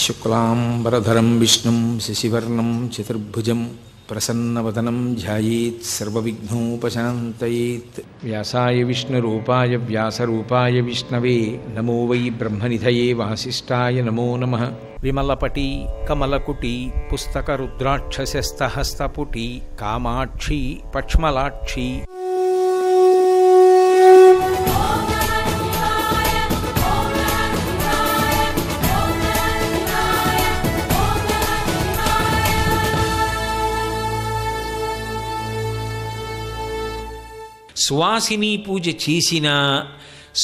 శుక్లాంబరధరం విష్ణుం శశివర్ణం చతుర్భుజం ప్రసన్నవదనం ధ్యాయేత్ సర్వవిఘ్నోపశాంతయేత్. వ్యాసాయ విష్ణురూపాయ వ్యాసరూపాయ విష్ణవే నమో వై బ్రహ్మనిధయే వాసిష్ఠాయ నమో నమః. విమలపటి కమలకుటి పుస్తక రుద్రాక్షసస్తహస్తపుటి కామాక్షి పక్ష్మలాక్షి సువాసిని పూజ చేసినా,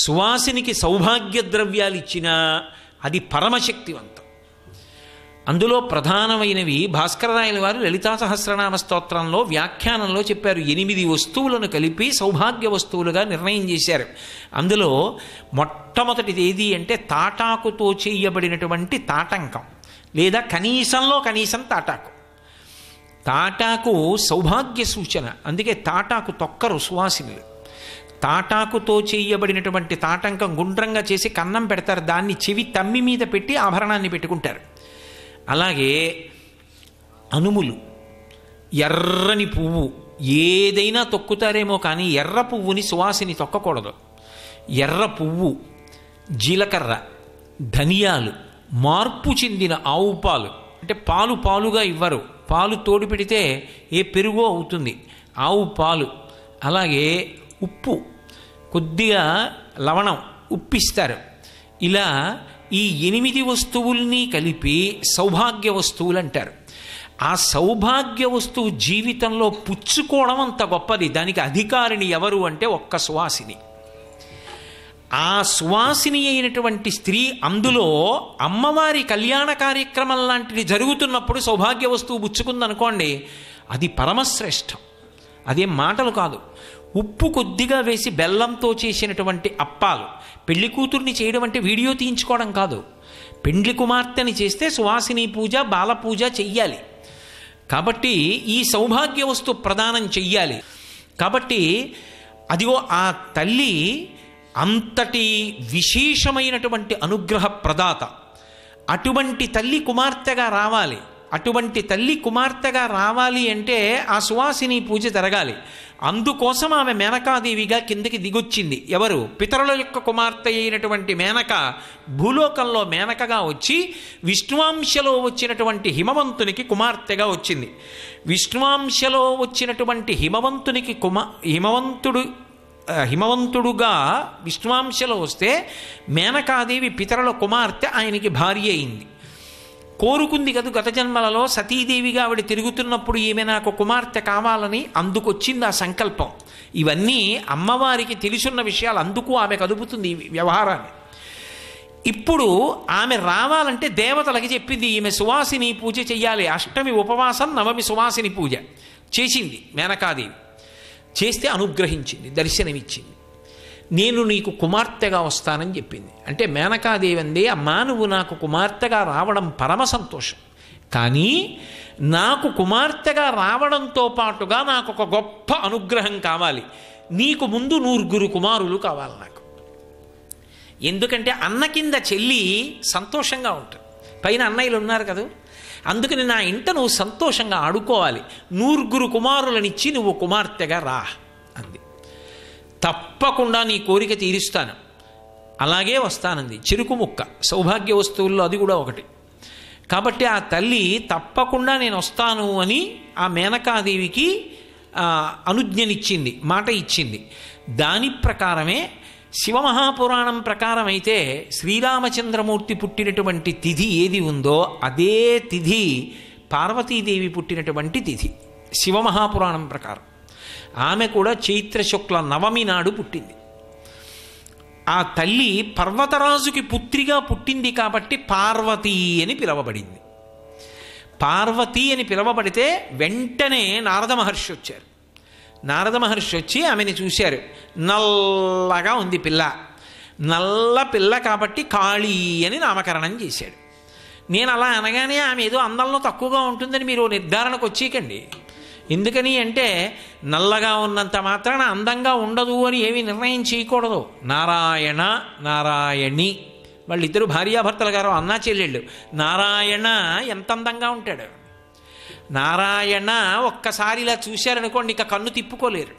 సువాసినికి సౌభాగ్య ద్రవ్యాలు ఇచ్చినా అది పరమశక్తివంతం. అందులో ప్రధానమైనవి భాస్కరరాయల వారు లలితా సహస్రనామ స్తోత్రంలో వ్యాఖ్యానంలో చెప్పారు. 8 వస్తువులను కలిపి సౌభాగ్య వస్తువులుగా నిర్ణయం చేశారు. అందులో మొట్టమొదటిది ఏది అంటే తాటాకుతో చేయబడినటువంటి తాటంకం, లేదా కనీసంలో కనీసం తాటాకు. తాటాకు సౌభాగ్య సూచన, అందుకే తాటాకు తొక్కరు సువాసినులు. తాటాకుతో చేయబడినటువంటి తాటంకం గుండ్రంగా చేసి కన్నం పెడతారు, దాన్ని చెవి తమ్మి మీద పెట్టి ఆభరణాన్ని పెట్టుకుంటారు. అలాగే అనుములు, ఎర్రని పువ్వు ఏదైనా తొక్కుతారేమో కానీ ఎర్ర పువ్వుని సువాసిని తొక్కకూడదు. ఎర్ర పువ్వు, జీలకర్ర, ధనియాలు, మార్పు చెందిన ఆవు పాలు, అంటే పాలు పాలుగా ఇవ్వరు, పాలు తోడు పెడితే ఏ పెరుగో అవుతుంది, ఆవు పాలు. అలాగే ఉప్పు, కొద్దిగా లవణం, ఉప్పిస్తారు. ఇలా ఈ 8 వస్తువుల్ని కలిపి సౌభాగ్య వస్తువులు అంటారు. ఆ సౌభాగ్య వస్తువు జీవితంలో పుచ్చుకోవడం అంత గొప్పది. దానికి అధికారిని ఎవరు అంటే ఒక్క సువాసిని. ఆ సువాసిని అయినటువంటి స్త్రీ అందులో అమ్మవారి కళ్యాణ కార్యక్రమం లాంటిది జరుగుతున్నప్పుడు సౌభాగ్య వస్తువు పుచ్చుకుందనుకోండి, అది పరమశ్రేష్టం. అదేం మాటలు కాదు. ఉప్పు కొద్దిగా వేసి బెల్లంతో చేసినటువంటి అప్పాలు, పెళ్లి కూతుర్ని చేయడం అంటే వీడియో తీయించుకోవడం కాదు. పెండ్లి కుమార్తెని చేస్తే సువాసిని పూజ, బాల పూజ చెయ్యాలి. కాబట్టి ఈ సౌభాగ్య వస్తువు ప్రదానం చెయ్యాలి. కాబట్టి అదిగో ఆ తల్లి అంతటి విశేషమైనటువంటి అనుగ్రహ ప్రదాత. అటువంటి తల్లి కుమార్తెగా రావాలి. అటువంటి తల్లి కుమార్తెగా రావాలి అంటే ఆ సువాసిని పూజ జరగాలి. అందుకోసం ఆమె మేనకాదేవిగా కిందకి దిగొచ్చింది. ఎవరు? పితరుల యొక్క కుమార్తె అయినటువంటి మేనక భూలోకంలో మేనకగా వచ్చి విష్ణువాంశలో వచ్చినటువంటి హిమవంతునికి కుమార్తెగా వచ్చింది. విష్ణువాంశలో వచ్చినటువంటి హిమవంతునికి హిమవంతుడుగా విష్ణువాంశలో వస్తే మేనకాదేవి పితరుల కుమార్తె ఆయనకి భార్య అయింది. కోరుకుంది కదా గత జన్మలలో సతీదేవిగా ఆవిడ తిరుగుతున్నప్పుడు ఈమె నాకు కుమార్తె కావాలని, అందుకొచ్చింది ఆ సంకల్పం. ఇవన్నీ అమ్మవారికి తెలుసున్న విషయాలు, అందుకు ఆమె కదుపుతుంది ఈ వ్యవహారాన్ని. ఇప్పుడు ఆమె రావాలంటే దేవతలకి చెప్పింది, ఈమె సువాసిని పూజ చెయ్యాలి. అష్టమి ఉపవాసం, నవమి సువాసిని పూజ చేసింది మేనకాదేవి. చేస్తే అనుగ్రహించింది, దర్శనమిచ్చింది. నేను నీకు కుమార్తెగా వస్తానని చెప్పింది. అంటే మేనకాదేవి అంది, అమ్మా నువ్వు నాకు కుమార్తెగా రావడం పరమ సంతోషం, కానీ నాకు కుమార్తెగా రావడంతో పాటుగా నాకు ఒక గొప్ప అనుగ్రహం కావాలి. నీకు ముందు 9 కుమారులు కావాలి నాకు. ఎందుకంటే అన్న కింద చెల్లి సంతోషంగా ఉంటుంది, పైన అన్నయ్యలు ఉన్నారు కదా, అందుకని నా ఇంట నువ్వు సంతోషంగా ఆడుకోవాలి. 9 కుమారులనిచ్చి నువ్వు కుమార్తెగా రా అంది. తప్పకుండా నీ కోరిక తీరుస్తాను, అలాగే వస్తానంది. చిరుకు ముక్క సౌభాగ్య వస్తువుల్లో అది కూడా ఒకటి. కాబట్టి ఆ తల్లి తప్పకుండా నేను వస్తాను అని ఆ మేనకాదేవికి అనుజ్ఞనిచ్చింది, మాట ఇచ్చింది. దాని ప్రకారమే శివమహాపురాణం ప్రకారం అయితే శ్రీరామచంద్రమూర్తి పుట్టినటువంటి తిథి ఏది ఉందో అదే తిథి పార్వతీదేవి పుట్టినటువంటి తిథి శివమహాపురాణం ప్రకారం. ఆమె కూడా చైత్ర శుక్ల నవమి నాడు పుట్టింది. ఆ తల్లి పర్వతరాజుకి పుత్రిగా పుట్టింది కాబట్టి పార్వతీ అని పిలవబడింది. పార్వతీ అని పిలవబడితే వెంటనే నారద మహర్షి వచ్చారు. నారద మహర్షి వచ్చి ఆమెని చూశారు. నల్లగా ఉంది పిల్ల, నల్ల పిల్ల కాబట్టి కాళీ అని నామకరణం చేశాడు. నేను అలా అనగానే ఆమె ఏదో అందంలో తక్కువగా ఉంటుందని మీరు నిర్ధారణకు వచ్చేయకండి. ఎందుకని అంటే నల్లగా ఉన్నంత మాత్రాన అందంగా ఉండదు అని ఏమీ నిర్ణయం చేయకూడదు. నారాయణ నారాయణి వాళ్ళిద్దరూ భార్యాభర్తలు గారు, అన్నా చెల్లెళ్ళు. నారాయణ ఎంత అందంగా ఉంటాడు! నారాయణ ఒక్కసారి ఇలా చూశారనుకోండి, ఇక కన్ను తిప్పుకోలేరు.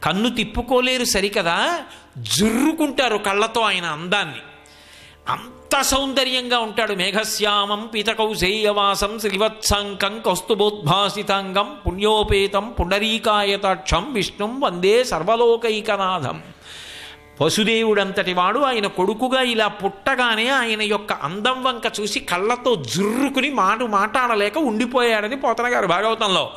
కన్ను తిప్పుకోలేరు సరికదా, జుర్రుకుంటారు కళ్ళతో ఆయన అందాన్ని. అంత సౌందర్యంగా ఉంటాడు. మేఘశ్యామం పీతకౌశేయవాసం శ్రీవత్సంకం కౌస్తుభోద్భాసితాంగం పుణ్యోపేతం పుండరీకాయతాక్షం విష్ణుం వందే సర్వలోకైకనాథం. వసుదేవుడంతటి వాడు ఆయన కొడుకుగా ఇలా పుట్టగానే ఆయన యొక్క అందం వంక చూసి కళ్ళతో జుర్రుకుని మాట్లాడలేక ఉండిపోయాడని పోతన గారు భాగవతంలో.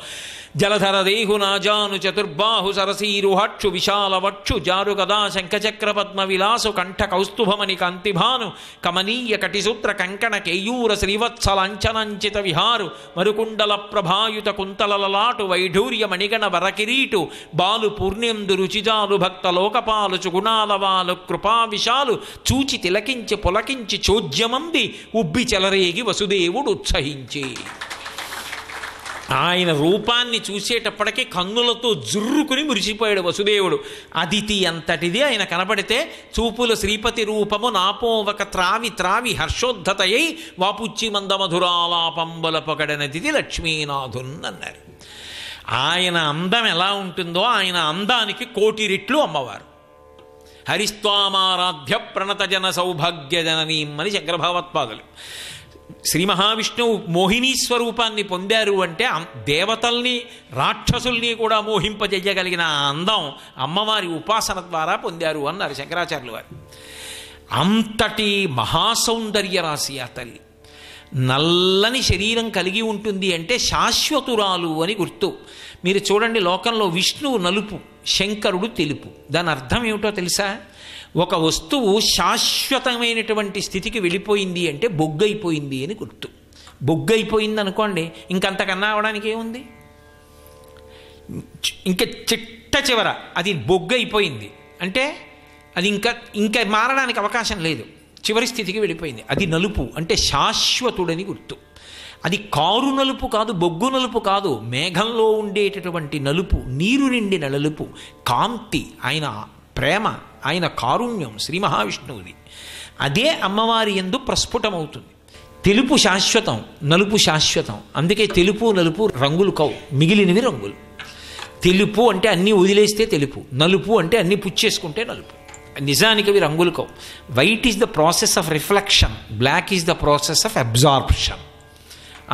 జలధర దేహునాజాను చతుర్బాహు సరసీరుహక్షు విశాలవక్షు జారు గదా శంఖచక్ర పద్మ విలాసు కంఠ కౌస్తుభమణి కాంతిభాను కమనీయ కటిసూత్ర కంకణ కేయూర శ్రీవత్సలాంఛనంచిత విహారు మరుకుండల ప్రభాయుత కుంతలలాటు వైఢూర్య మణిగణ వరకిరీటు బాలు పూర్ణేందు రుచిజాలు భక్త లోకపాలు చుగుణాలవాలు కృపా విశాలు చూచి తిలకించి పులకించి చోద్యమంది ఉబ్బి చెలరేగి వసుదేవుడు ఉత్సహించి. ఆయన రూపాన్ని చూసేటప్పటికీ కన్నులతో జుర్రుకుని మురిసిపోయాడు వసుదేవుడు. అదితి అంతటిది ఆయన కనపడితే చూపుల శ్రీపతి రూపము నాపోవక త్రావి త్రావి హర్షోద్ధతయై వాపుచ్చి మందమధురాలాపంబల పొగడనదిది లక్ష్మీనాథున్ అన్నారు. ఆయన అందం ఎలా ఉంటుందో ఆయన అందానికి 1,000,000 రెట్లు అమ్మవారు. హరిస్వామారాధ్య ప్రణత జన సౌభాగ్య జననీం అని శంకర భగవత్పాదులు. శ్రీ మహావిష్ణువు మోహినీ స్వరూపాన్ని పొందారు అంటే దేవతల్ని రాక్షసుల్ని కూడా మోహింపజేయగలిగిన అందం అమ్మవారి ఉపాసన ద్వారా పొందారు అన్నారు శంకరాచార్యులు వారు. అంతటి మహాసౌందర్య రాశి ఆ తల్లి. నల్లని శరీరం కలిగి ఉంటుంది అంటే శాశ్వతురాలు అని గుర్తు. మీరు చూడండి, లోకంలో విష్ణువు నలుపు, శంకరుడు తెలుపు. దాని అర్థం ఏమిటో తెలుసా? ఒక వస్తువు శాశ్వతమైనటువంటి స్థితికి వెళ్ళిపోయింది అంటే బొగ్గైపోయింది అని గుర్తు. బొగ్గైపోయింది అనుకోండి, ఇంకంతకన్నా అవడానికి ఏముంది? ఇంకా చిట్ట చివర అది బొగ్గైపోయింది అంటే అది ఇంకా మారడానికి అవకాశం లేదు, చివరి స్థితికి వెళ్ళిపోయింది. అది నలుపు అంటే శాశ్వతుడని గుర్తు. అది కారు నలుపు కాదు, బొగ్గు నలుపు కాదు, మేఘంలో ఉండేటటువంటి నలుపు, నీరు నిండిన నలుపు, కాంతి, ఆయన ప్రేమ, ఆయన కారుణ్యం శ్రీ మహావిష్ణువుది. అదే అమ్మవారి యందు ప్రస్ఫుటమవుతుంది. తెలుపు శాశ్వతం, నలుపు శాశ్వతం. అందుకే తెలుపు నలుపు రంగులు కావు, మిగిలినవి రంగులు. తెలుపు అంటే అన్నీ వదిలేస్తే తెలుపు, నలుపు అంటే అన్నీ పుచ్చేసుకుంటే నలుపు. నిజానికి అవి రంగులు కావు. White is the process of reflection, black is the process of absorption.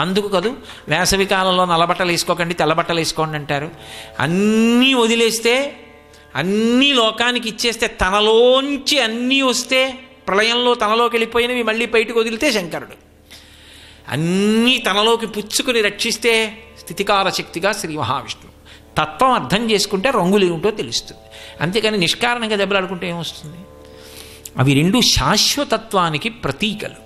అందుకు కాదు వేసవి కాలంలో నల్లబట్టలు వేసుకోకండి, తెల్లబట్టలు వేసుకోండి అంటారు. అన్నీ వదిలేస్తే, అన్నీ లోకానికి ఇచ్చేస్తే, తనలోంచి అన్నీ వస్తే, ప్రళయంలో తనలోకి వెళ్ళిపోయినవి మళ్ళీ బయటకు వదిలితే శంకరుడు. అన్నీ తనలోకి పుచ్చుకుని రక్షిస్తే స్థితికార శక్తిగా శ్రీ మహావిష్ణువు. తత్వం అర్థం చేసుకుంటే రంగులు ఏమిటో తెలుస్తుంది. అంతేకాని నిష్కారణంగా దెబ్బలాడుకుంటే ఏమొస్తుంది? అవి రెండు శాశ్వతత్వానికి ప్రతీకలు.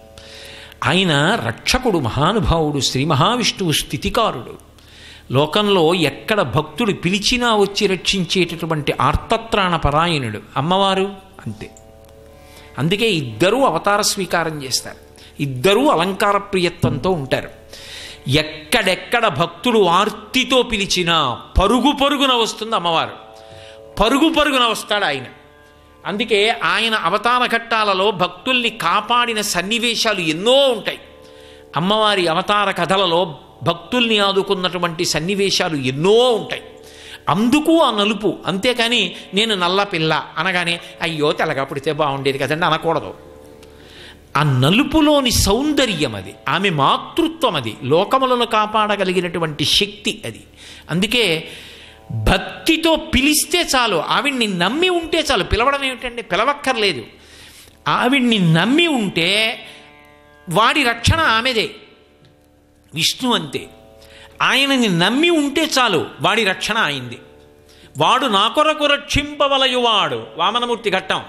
ఆయన రక్షకుడు, మహానుభావుడు, శ్రీ మహావిష్ణువు స్థితికారుడు. లోకంలో ఎక్కడ భక్తుడు పిలిచినా వచ్చి రక్షించేటటువంటి ఆర్తత్రాణ పరాయణుడు. అమ్మవారు అంతే. అందుకే ఇద్దరూ అవతార స్వీకారం చేస్తారు, ఇద్దరూ అలంకార ప్రియత్వంతో ఉంటారు. ఎక్కడెక్కడ భక్తుడు ఆర్తితో పిలిచినా పరుగు పరుగున వస్తుంది అమ్మవారు, పరుగు పరుగున వస్తాడు ఆయన. అందుకే ఆయన అవతార ఘట్టాలలో భక్తుల్ని కాపాడిన సన్నివేశాలు ఎన్నో ఉంటాయి. అమ్మవారి అవతార కథలలో భక్తుల్ని ఆదుకున్నటువంటి సన్నివేశాలు ఎన్నో ఉంటాయి. అందుకు ఆ నలుపు. అంతేకాని నేను నల్ల పిల్ల అనగానే అయ్యో తెల్లగా పుడితే బాగుండేది కదండి అనకూడదు. ఆ నలుపులోని సౌందర్యం అది, ఆమె మాతృత్వం అది, లోకములను కాపాడగలిగినటువంటి శక్తి అది. అందుకే భక్తితో పిలిస్తే చాలు, ఆవిడ్ని నమ్మి ఉంటే చాలు. పిలవడం ఏమిటండి? పిలవక్కర్లేదు. ఆవిడ్ని నమ్మి ఉంటే వాడి రక్షణ ఆమెదే. విష్ణు అంతే. ఆయనని నమ్మి ఉంటే చాలు, వాడి రక్షణ అయింది. వాడు నా కొరకు రక్షింపవలయువాడు, వామనమూర్తి ఘట్టం.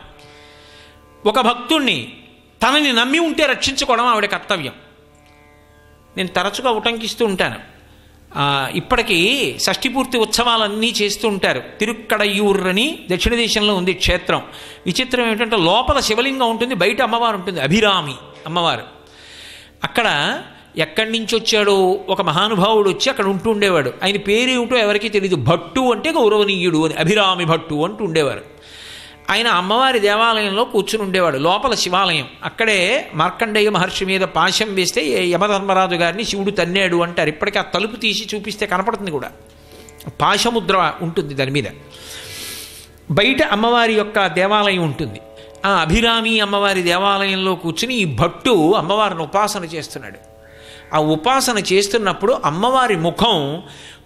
ఒక భక్తుణ్ణి తనని నమ్మి ఉంటే రక్షించుకోవడం ఆవిడ కర్తవ్యం. నేను తరచుగా ఉటంకిస్తూ ఉంటాను. ఇప్పటికీ షష్ఠిపూర్తి ఉత్సవాలన్నీ చేస్తూ ఉంటారు. తిరుక్కడయ్యూర్ అని దక్షిణ దేశంలో ఉంది క్షేత్రం. విచిత్రం ఏమిటంటే లోపల శివలింగం ఉంటుంది, బయట అమ్మవారు ఉంటుంది, అభిరామి అమ్మవారు. అక్కడ ఎక్కడి నుంచి వచ్చాడో ఒక మహానుభావుడు వచ్చి అక్కడ ఉంటూ ఉండేవాడు. ఆయన పేరేమిటో ఎవరికీ తెలియదు. భట్టు అంటే గౌరవనీయుడు అని, అభిరామి భట్టు అంటూ ఉండేవారు. ఆయన అమ్మవారి దేవాలయంలో కూర్చుని ఉండేవాడు. లోపల శివాలయం. అక్కడే మార్కండేయ మహర్షి మీద పాశం వేస్తే యమధర్మరాజు గారిని శివుడు తన్నాడు అంటారు. ఇప్పటికీ ఆ తలుపు తీసి చూపిస్తే కనపడుతుంది కూడా. పాశముద్ర ఉంటుంది దాని మీద. బయట అమ్మవారి యొక్క దేవాలయం ఉంటుంది. ఆ అభిరామి అమ్మవారి దేవాలయంలో కూర్చుని ఈ భట్టు అమ్మవారిని ఉపాసన చేస్తున్నాడు. ఆ ఉపాసన చేస్తున్నప్పుడు అమ్మవారి ముఖం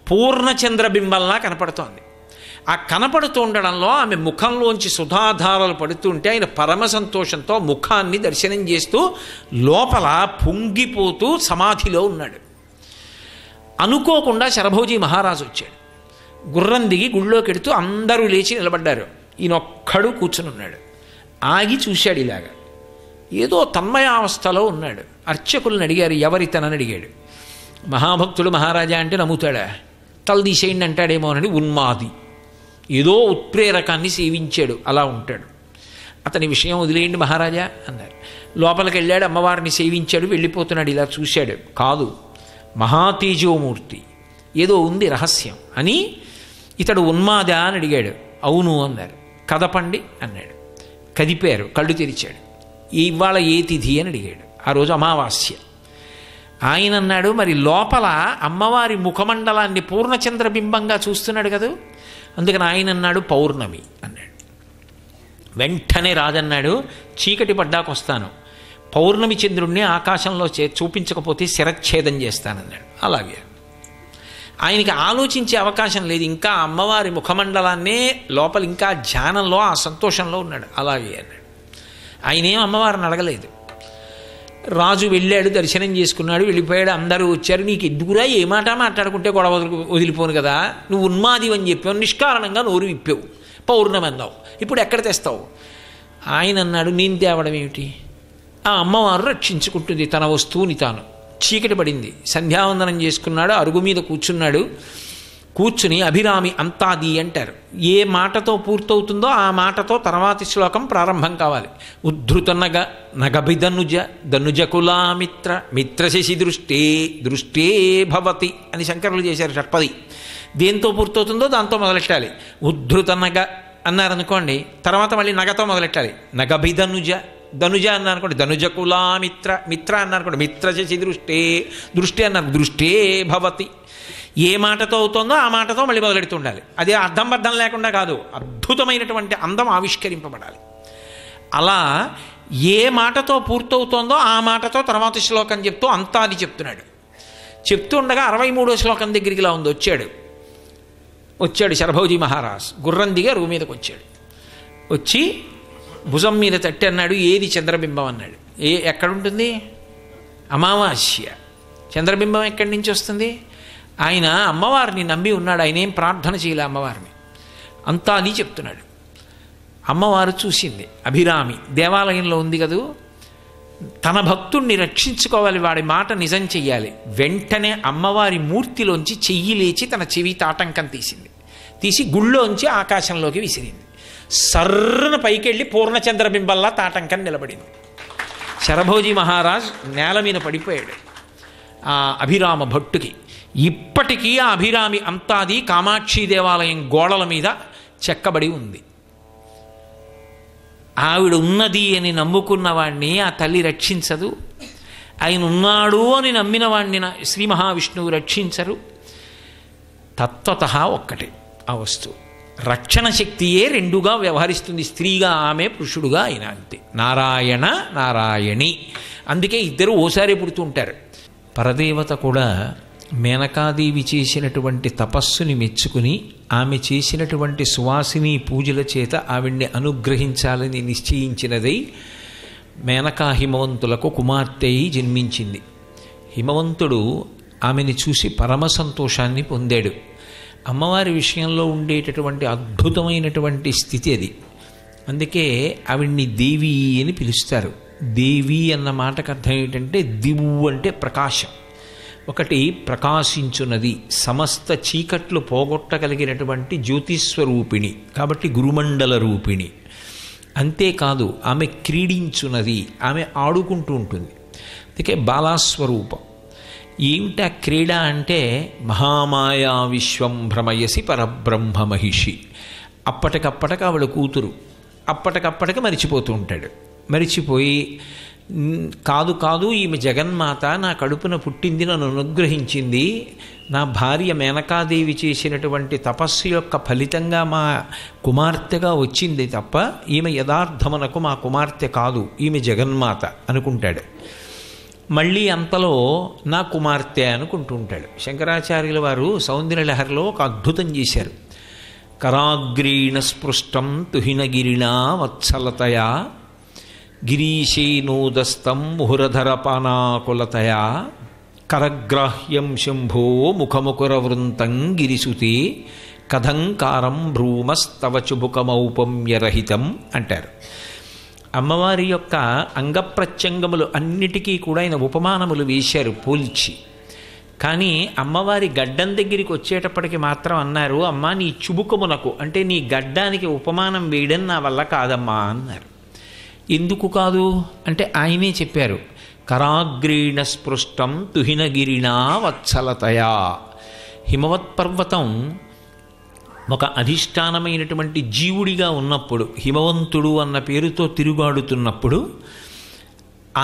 పూర్ణచంద్రబింబంలా కనపడుతోంది. ఆ కనపడుతూ ఉండడంలో ఆమె ముఖంలోంచి సుధాధారాలు పడుతుంటే ఆయన పరమ సంతోషంతో ముఖాన్ని దర్శనం చేస్తూ లోపల పొంగిపోతూ సమాధిలో ఉన్నాడు. అనుకోకుండా శరభోజీ మహారాజు వచ్చాడు. గుర్రం దిగి గుళ్ళోకి ఎడుతూ అందరూ లేచి నిలబడ్డారు. ఈయనొక్కడు కూర్చుని ఉన్నాడు. ఆగి చూశాడు ఇలాగా. ఏదో తన్మయావస్థలో ఉన్నాడు. అర్చకులను అడిగారు, ఎవరితనని అడిగాడు. మహాభక్తుడు మహారాజా అంటే నమ్ముతాడా? తలదీసేయండి అంటాడేమోనని ఉన్మాది. ఏదో ఉత్ప్రేరకాన్ని సేవించాడు, అలా ఉంటాడు. అతని విషయం వదిలేయండి మహారాజా అన్నారు. లోపలికి వెళ్ళాడు, అమ్మవారిని సేవించాడు, వెళ్ళిపోతున్నాడు. ఇలా చూశాడు, కాదు మహాతేజోమూర్తి, ఏదో ఉంది రహస్యం అని. ఇతడు ఉన్మాదా అని అడిగాడు. అవును అన్నారు. కదపండి అన్నాడు. కదిపారు. కళ్ళు తెరిచాడు. ఇవాళ ఏ తిథి అని అడిగాడు. ఆ రోజు అమావాస్య. ఆయన అన్నాడు, మరి లోపల అమ్మవారి ముఖమండలాన్ని పూర్ణచంద్రబింబంగా చూస్తున్నాడు కదా, అందుకని ఆయన అన్నాడు పౌర్ణమి అన్నాడు. వెంటనే రాజన్నాడు, చీకటి పడ్డాకొస్తాను, పౌర్ణమి చంద్రుణ్ణి ఆకాశంలో చూపించకపోతే శిరచ్ఛేదం చేస్తానన్నాడు. అలాగే ఆయనకి ఆలోచించే అవకాశం లేదు. ఇంకా అమ్మవారి ముఖమండలాన్నే లోపల ఇంకా ధ్యానంలో ఆ సంతోషంలో ఉన్నాడు. అలాగే అన్నాడు. ఆయనేం అమ్మవారిని అడగలేదు. రాజు వెళ్ళాడు, దర్శనం చేసుకున్నాడు, వెళ్ళిపోయాడు. అందరూ వచ్చారు. నీకు ఎందుకురా ఏ మాట మాట్లాడుకుంటే గొడవ వదిలిపోను కదా, నువ్వు ఉన్మాదివి అని చెప్పావు, నిష్కారణంగా నోరు విప్పావు, పౌర్ణమి అన్నావు, ఇప్పుడు ఎక్కడ తెస్తావు? ఆయన అన్నాడు, నేను తేవడం ఏమిటి, ఆ అమ్మవారు రక్షించుకుంటుంది తన వస్తువుని తాను. చీకటి పడింది. సంధ్యావందనం చేసుకున్నాడు. అరుగు మీద కూర్చున్నాడు. కూర్చుని అభిరామి అంతాది అంటారు. ఏ మాటతో పూర్తవుతుందో ఆ మాటతో తర్వాతి శ్లోకం ప్రారంభం కావాలి. ఉద్ధృత నగభిధనుజ ధనుజకులామిత్ర మిత్రశశి దృష్టే దృష్టే భవతి అని శంకరులు చేశారు షట్పది. దేంతో పూర్తవుతుందో దాంతో మొదలెట్టాలి. ఉద్ధృత నగ అన్నారనుకోండి, తర్వాత మళ్ళీ నగతో మొదలెట్టాలి. నగభిధనుజ, ధనుజ అన్నారనుకోండి ధనుజకులామిత్ర, మిత్ర అన్నారనుకోండి మిత్రశశి దృష్టే, దృష్టి అన్నారు దృష్టే భవతి. ఏ మాటతో అవుతుందో ఆ మాటతో మళ్ళీ మొదలెడుతుండాలి. అదే అర్థం బద్ధం లేకుండా కాదు, అద్భుతమైనటువంటి అందం ఆవిష్కరింపబడాలి. అలా ఏ మాటతో పూర్తవుతోందో ఆ మాటతో తర్వాత శ్లోకం చెప్తూ అంతాది చెప్తున్నాడు. చెప్తూ ఉండగా 63వ శ్లోకం దగ్గరికి ఇలా ఉంది. వచ్చాడు శరభోజీ మహారాజ్. గుర్రం దిగి అరుగు మీదకి వచ్చాడు. వచ్చి భుజం మీద తట్టి అన్నాడు, ఏది చంద్రబింబం అన్నాడు. ఎక్కడుంటుంది? అమావాస్య. చంద్రబింబం ఎక్కడి నుంచి వస్తుంది? ఆయన అమ్మవారిని నమ్మి ఉన్నాడు. ఆయన ఏం ప్రార్థన చేయలే అమ్మవారిని. అంతా అది చెప్తున్నాడు. అమ్మవారు చూసింది. అభిరామి దేవాలయంలో ఉంది కదూ, తన భక్తుణ్ణి రక్షించుకోవాలి, వాడి మాట నిజం చెయ్యాలి. వెంటనే అమ్మవారి మూర్తిలోంచి చెయ్యి లేచి తన చెవి తాటంకం తీసి గుళ్ళోంచి ఆకాశంలోకి విసిరింది. సర్రన పైకెళ్ళి పూర్ణచంద్రబింబల్లా తాటంకం నిలబడింది. శరభోజీ మహారాజ్ నేల మీద పడిపోయాడు ఆ అభిరామ భట్టుకి. ఇప్పటికీ ఆ అభిరామి అంతాది కామాక్షి దేవాలయం గోడల మీద చెక్కబడి ఉంది. ఆవిడ ఉన్నది అని నమ్ముకున్న వాణ్ణి ఆ తల్లి రక్షించదు. ఆయన ఉన్నాడు అని నమ్మిన వాణ్ణి శ్రీ మహావిష్ణువు రక్షించరు. తత్వతః ఒక్కటే ఆ వస్తువు. రక్షణ శక్తియే రెండుగా వ్యవహరిస్తుంది. స్త్రీగా ఆమె, పురుషుడుగా ఆయన, అంతే. నారాయణ నారాయణి. అందుకే ఇద్దరు ఓసారి పుడుతూ ఉంటారు. పరదేవత కూడా మేనకాదేవి చేసినటువంటి తపస్సుని మెచ్చుకుని ఆమె చేసినటువంటి సువాసిని పూజల చేత ఆవిడ్ని అనుగ్రహించాలని నిశ్చయించినదై మేనకా హిమవంతులకు కుమార్తె అయి జన్మించింది. హిమవంతుడు ఆమెని చూసి పరమ సంతోషాన్ని పొందాడు. అమ్మవారి విషయంలో ఉండేటటువంటి అద్భుతమైనటువంటి స్థితి అది. అందుకే ఆవిడ్ని దేవి అని పిలుస్తారు. దేవి అన్న మాటకు అర్థం ఏంటంటే దివు అంటే ప్రకాశం. ఒకటి ప్రకాశించున్నది, సమస్త చీకట్లు పోగొట్టగలిగినటువంటి జ్యోతిస్వరూపిణి, కాబట్టి గురుమండల రూపిణి. అంతేకాదు ఆమె క్రీడించున్నది, ఆమె ఆడుకుంటూ ఉంటుంది. అందుకే బాలాస్వరూపం. ఏమిటా క్రీడ అంటే మహామాయా విశ్వం భ్రమయసి పరబ్రహ్మ మహిషి. అప్పటికప్పటికి ఆవిడ కూతురు. అప్పటికప్పటికి మరిచిపోతూ ఉంటాడు. మరిచిపోయి కాదు కాదు ఈమె జగన్మాత నా కడుపున పుట్టింది, నన్ను అనుగ్రహించింది, నా భార్య మేనకాదేవి చేసినటువంటి తపస్సు యొక్క ఫలితంగా మా కుమార్తెగా వచ్చింది తప్ప ఈమె యథార్థమునకు మా కుమార్తె కాదు, ఈమె జగన్మాత అనుకుంటాడు. మళ్ళీ అంతలో నా కుమార్తె అనుకుంటూ ఉంటాడు. శంకరాచార్యుల వారు సౌందర్యలహరిలో ఒక అద్భుతం చేశారు. కరాగ్రీణ స్పృష్టం తుహినగిరిణా వత్సలతయా గిరీశేనోదస్తం ముహురధరపానాకులతయా కరగ్రాహ్యం శంభో ముఖముకురవృంతం గిరిసుతే కథంకారం భ్రూమస్తవ చుబుకమౌపమ్యరహితం అంటారు. అమ్మవారి యొక్క అంగప్రత్యంగములు అన్నిటికీ కూడా ఆయన ఉపమానములు వేశారు పోల్చి. కానీ అమ్మవారి గడ్డం దగ్గరికి వచ్చేటప్పటికి మాత్రం అన్నారు, అమ్మా నీ చుబుకమునకు అంటే నీ గడ్డానికి ఉపమానం వేయడం నా వల్ల కాదమ్మా అన్నారు. ఎందుకు కాదు అంటే ఆయనే చెప్పారు, కరాగ్రీణ స్పృష్టం తుహినగిరిణా వత్సలతయా. హిమవత్పర్వతం ఒక అధిష్టానమైనటువంటి జీవుడిగా ఉన్నప్పుడు, హిమవంతుడు అన్న పేరుతో తిరుగాడుతున్నప్పుడు,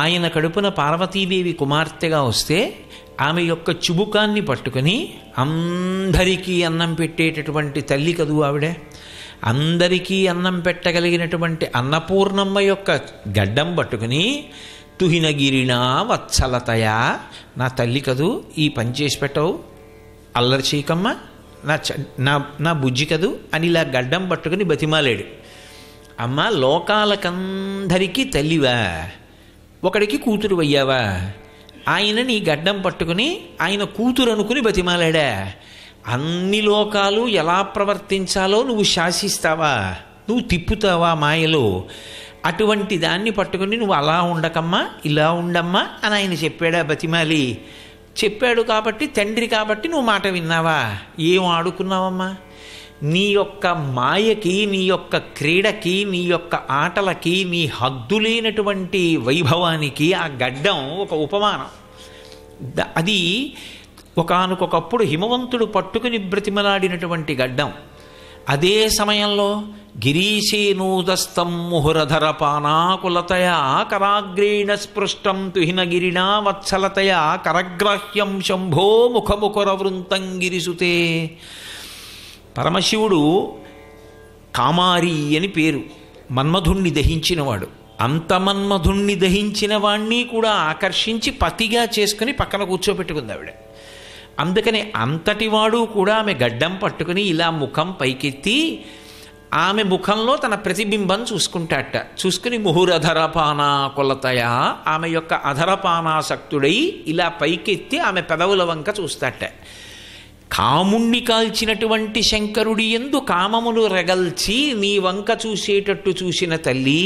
ఆయన కడుపున పార్వతీదేవి కుమార్తెగా వస్తే ఆమె యొక్క చుబుకాన్ని పట్టుకొని అందరికీ అన్నం పెట్టేటటువంటి తల్లి కదూ ఆవిడే. అందరికీ అన్నం పెట్టగలిగినటువంటి అన్నపూర్ణమ్మ యొక్క గడ్డం పట్టుకుని తుహినగిరిణా వత్సలతయా, నా తల్లి కదూ, ఈ పని చేసి పెట్టవు, అల్లరి చేయకమ్మ, నా బుజ్జి కదూ అని ఇలా గడ్డం పట్టుకుని బతిమాలాడు. అమ్మ లోకాలకందరికీ తల్లివా, ఒకడికి కూతురు అయ్యావా, ఆయన నీ గడ్డం పట్టుకుని ఆయన కూతురు అనుకుని బతిమాలాడా. అన్ని లోకాలు ఎలా ప్రవర్తించాలో నువ్వు శాసిస్తావా, నువ్వు తిప్పుతావా మాయలో. అటువంటి దాన్ని పట్టుకుని నువ్వు అలా ఉండకమ్మా ఇలా ఉండమ్మా అని ఆయన చెప్పాడా బతిమాలి. చెప్పాడు కాబట్టి తండ్రి కాబట్టి నువ్వు మాట విన్నావా, ఏం ఆడుకున్నావమ్మా. నీ యొక్క మాయకి, నీ యొక్క క్రీడకి, నీ యొక్క ఆటలకి, నీ హద్దులేనటువంటి వైభవానికి ఆ గడ్డం ఒక ఉపమానం. అది ఒకానొకప్పుడు హిమవంతుడు పట్టుకుని బ్రతిమలాడినటువంటి గడ్డం. అదే సమయంలో గిరీశేనూదస్తం ముహురధరపానాకులతయా కరాగ్రీణ స్పృష్టం తుహినగిరిణా వత్సలతయా కరగ్రాహ్యం శంభో ముఖముకురవృంతం గిరిసుతే. పరమశివుడు కామారి అని పేరు, మన్మధుణ్ణి దహించినవాడు. అంత మన్మధుణ్ణి దహించిన వాణ్ణి కూడా ఆకర్షించి పతిగా చేసుకుని పక్కన కూర్చోబెట్టుకుంది ఆవిడ. అందుకని అంతటివాడు కూడా ఆమె గడ్డం పట్టుకుని ఇలా ముఖం పైకెత్తి ఆమె ముఖంలో తన ప్రతిబింబం చూసుకుంటాట. చూసుకుని ముహురధరపానా కొలతయా, ఆమె యొక్క అధరపానాసక్తుడై ఇలా పైకెత్తి ఆమె పెదవుల వంక చూస్తాట. కాముణ్ణి కాల్చినటువంటి శంకరుడి యందు కామమును రగల్చి నీ వంక చూసేటట్టు చూసిన తల్లి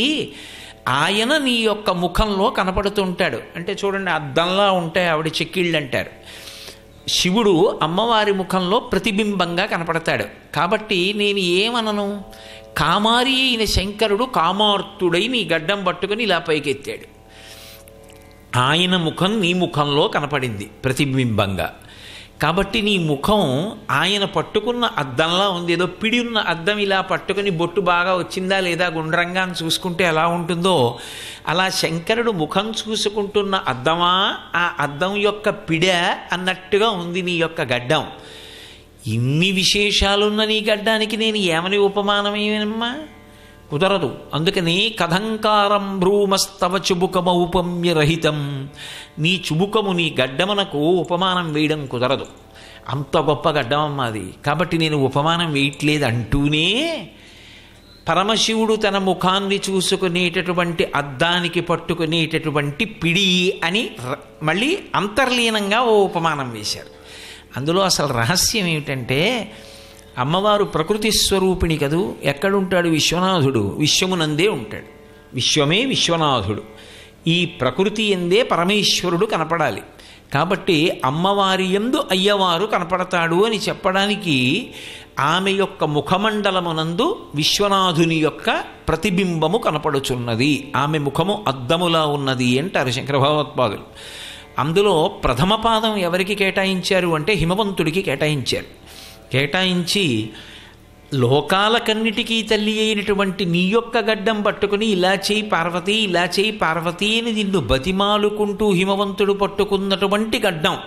ఆయన నీ యొక్క ముఖంలో కనపడుతుంటాడు. అంటే చూడండి, అద్దంలా ఉంటాయి ఆవిడ చెక్కిళ్ళు అంటారు. శివుడు అమ్మవారి ముఖంలో ప్రతిబింబంగా కనపడతాడు. కాబట్టి నేను ఏమనను, కామారి అయిన శంకరుడు కామార్తుడై నీ గడ్డం పట్టుకుని ఇలా పైకెత్తాడు. ఆయన ముఖం నీ ముఖంలో కనపడింది ప్రతిబింబంగా. కాబట్టి నీ ముఖం ఆయన పట్టుకున్న అద్దంలా ఉంది. ఏదో పిడి ఉన్న అద్దం ఇలా పట్టుకుని బొట్టు బాగా వచ్చిందా లేదా గుండ్రంగా అని చూసుకుంటే ఎలా ఉంటుందో అలా శంకరుడు ముఖం చూసుకుంటున్న అద్దమా, ఆ అద్దం యొక్క పిడ అన్నట్టుగా ఉంది నీ యొక్క గడ్డం. ఇన్ని విశేషాలున్న నీ గడ్డానికి నేను ఏమని ఉపమానమేమమ్మా, కుదరదు. అందుకని కథంకారం భ్రూమస్తవ చుబుకమౌపమ్యరహితం, నీ చుబుకము నీ గడ్డమునకు ఉపమానం వేయడం కుదరదు. అంత గొప్ప గడ్డమమ్మా అది. కాబట్టి నేను ఉపమానం వేయట్లేదు అంటూనే పరమశివుడు తన ముఖాన్ని చూసుకునేటటువంటి అద్దానికి పట్టుకునేటటువంటి పిడి అని మళ్ళీ అంతర్లీనంగా ఓ ఉపమానం వేశారు. అందులో అసలు రహస్యం ఏమిటంటే, అమ్మవారు ప్రకృతి స్వరూపిణి కదూ. ఎక్కడుంటాడు విశ్వనాథుడు? విశ్వమునందే ఉంటాడు. విశ్వమే విశ్వనాథుడు. ఈ ప్రకృతి ఎందే పరమేశ్వరుడు కనపడాలి. కాబట్టి అమ్మవారి యందు అయ్యవారు కనపడతాడు అని చెప్పడానికి ఆమె యొక్క ముఖమండలమునందు విశ్వనాథుని యొక్క ప్రతిబింబము కనపడుచున్నది. ఆమె ముఖము అద్దములా ఉన్నది అంటారు శంకర భగవత్పాదులు. అందులో ప్రథమ పాదం ఎవరికి కేటాయించారు అంటే హిమవంతుడికి కేటాయించారు. కేటాయించి లోకాలకన్నిటికీ తల్లి అయినటువంటి నీ యొక్క గడ్డం పట్టుకుని ఇలా చేయి పార్వతి, ఇలా చేయి పార్వతి అని నిన్ను బతిమాలుకుంటూ హిమవంతుడు పట్టుకున్నటువంటి గడ్డం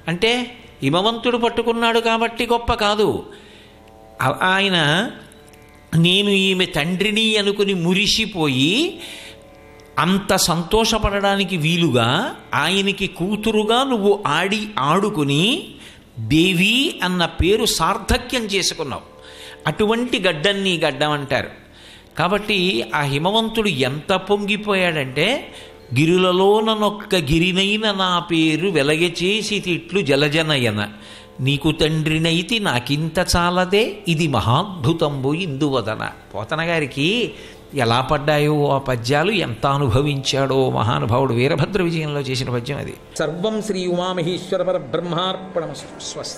అంటే హిమవంతుడు పట్టుకున్నాడు కాబట్టి గొప్ప కాదు. ఆయన నేను ఈమె తండ్రిని అనుకుని మురిసిపోయి అంత సంతోషపడడానికి వీలుగా ఆయనకి కూతురుగా నువ్వు ఆడుకుని దేవి అన్న పేరు సార్థక్యం చేసుకున్నావు. అటువంటి గడ్డం నీ గడ్డం అంటారు. కాబట్టి ఆ హిమవంతుడు ఎంత పొంగిపోయాడంటే గిరులలోననొక్క గిరినైన నా పేరు వెలగచేసి తిట్లు జలజనయన నీకు తండ్రినైతి నాకింత చాలదే ఇది మహాద్భుతంబు ఇందువదన. పోతన గారికి ఎలా పడ్డాయో ఆ పద్యాలు, ఎంత అనుభవించాడో మహానుభావుడు. వీరభద్ర విజయంలో చేసిన పద్యం అది. సర్వం శ్రీ ఉమామహేశ్వర పరబ్రహ్మార్పణమస్తు. స్వస్తి.